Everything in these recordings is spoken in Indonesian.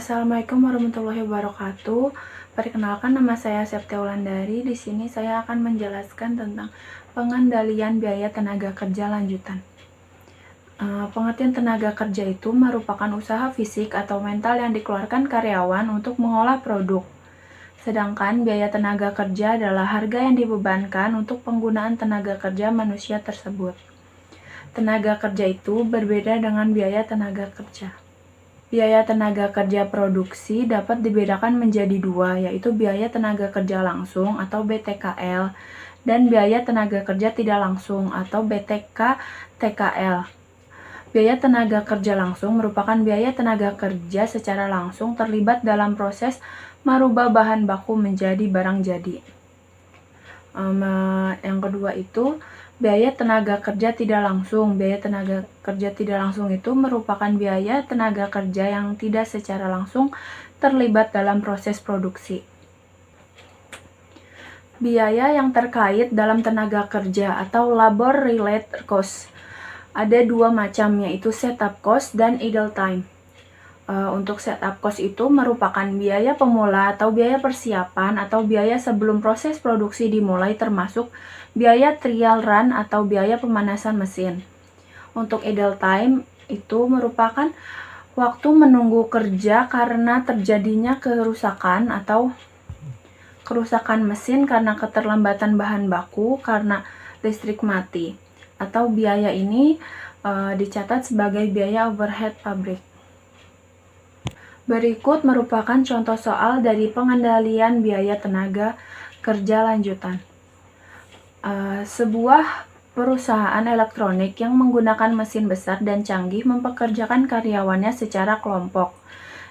Assalamualaikum warahmatullahi wabarakatuh. Perkenalkan, nama saya Septia Wulandari. Di sini saya akan menjelaskan tentang pengendalian biaya tenaga kerja lanjutan. Pengertian tenaga kerja itu merupakan usaha fisik atau mental yang dikeluarkan karyawan untuk mengolah produk. Sedangkan biaya tenaga kerja adalah harga yang dibebankan untuk penggunaan tenaga kerja manusia tersebut. Tenaga kerja itu berbeda dengan biaya tenaga kerja. Biaya tenaga kerja produksi dapat dibedakan menjadi dua, yaitu biaya tenaga kerja langsung atau BTKL dan biaya tenaga kerja tidak langsung atau BTK-TKL. Biaya tenaga kerja langsung merupakan biaya tenaga kerja secara langsung terlibat dalam proses merubah bahan baku menjadi barang jadi. Yang kedua itu biaya tenaga kerja tidak langsung. Biaya tenaga kerja tidak langsung itu merupakan biaya tenaga kerja yang tidak secara langsung terlibat dalam proses produksi. Biaya yang terkait dalam tenaga kerja atau labor-related cost ada dua macam, yaitu setup cost dan idle time. Untuk setup cost itu merupakan biaya pemula atau biaya persiapan atau biaya sebelum proses produksi dimulai, termasuk biaya trial run atau biaya pemanasan mesin. Untuk idle time itu merupakan waktu menunggu kerja karena terjadinya kerusakan atau kerusakan mesin karena keterlambatan bahan baku karena listrik mati, atau biaya ini dicatat sebagai biaya overhead pabrik. Berikut merupakan contoh soal dari pengendalian biaya tenaga kerja lanjutan. Sebuah perusahaan elektronik yang menggunakan mesin besar dan canggih mempekerjakan karyawannya secara kelompok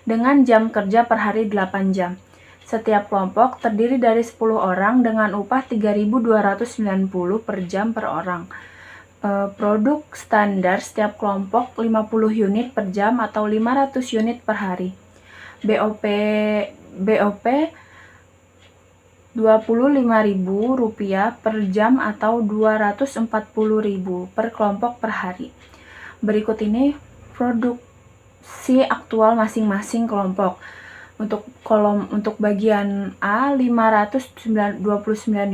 dengan jam kerja per hari 8 jam. Setiap kelompok terdiri dari 10 orang dengan upah 3.290 per jam per orang. Produk standar setiap kelompok 50 unit per jam atau 500 unit per hari. BOP Rp25.000 per jam atau Rp240.000 per kelompok per hari. Berikut ini produksi aktual masing-masing kelompok. Untuk bagian A 529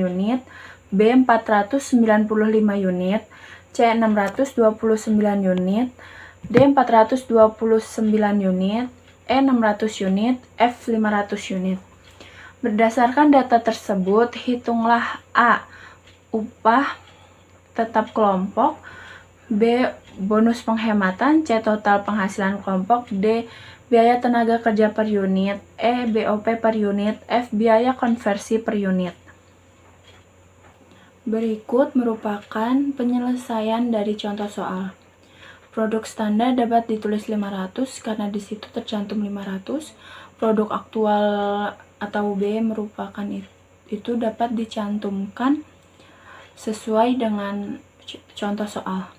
unit, B 495 unit, C 629 unit, D 429 unit, E 600 unit, F 500 unit. Berdasarkan data tersebut, hitunglah A. upah tetap kelompok, B. bonus penghematan, C. total penghasilan kelompok, D. biaya tenaga kerja per unit, E. BOP per unit, F. biaya konversi per unit. Berikut merupakan penyelesaian dari contoh soal. Produk standar dapat ditulis 500 karena di situ tercantum 500. Produk aktual atau B merupakan itu dapat dicantumkan sesuai dengan contoh soal.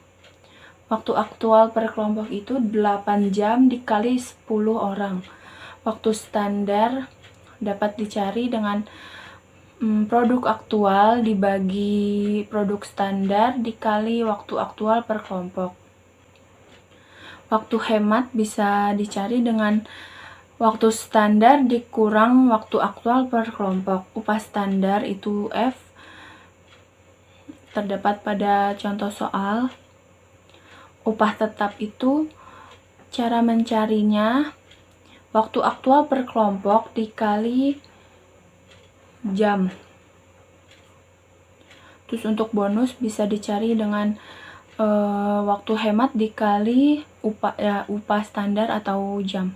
Waktu aktual per kelompok itu 8 jam dikali 10 orang. Waktu standar dapat dicari dengan produk aktual dibagi produk standar dikali waktu aktual per kelompok. Waktu hemat bisa dicari dengan waktu standar dikurang waktu aktual per kelompok. Upah standar itu F, terdapat pada contoh soal. Upah tetap itu cara mencarinya waktu aktual per kelompok dikali jam. Terus untuk bonus bisa dicari dengan waktu hemat dikali upah standar atau jam.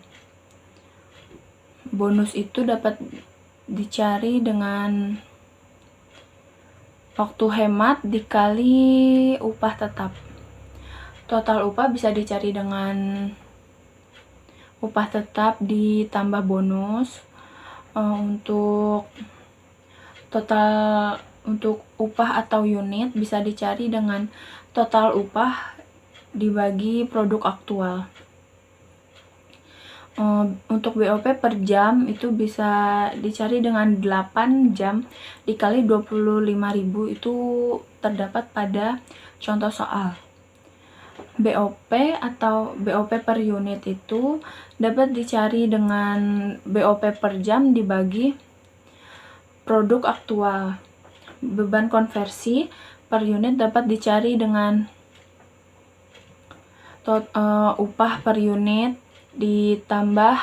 Bonus itu dapat dicari dengan waktu hemat dikali upah tetap. Total upah bisa dicari dengan upah tetap ditambah bonus. Untuk upah atau unit bisa dicari dengan total upah dibagi produk aktual. Untuk BOP per jam itu bisa dicari dengan 8 jam dikali 25.000, itu terdapat pada contoh soal. BOP atau BOP per unit itu dapat dicari dengan BOP per jam dibagi produk aktual. Beban konversi per unit dapat dicari dengan upah per unit ditambah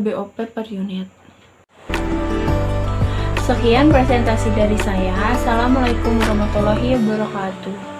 BOP per unit. Sekian presentasi dari saya. Assalamualaikum warahmatullahi wabarakatuh.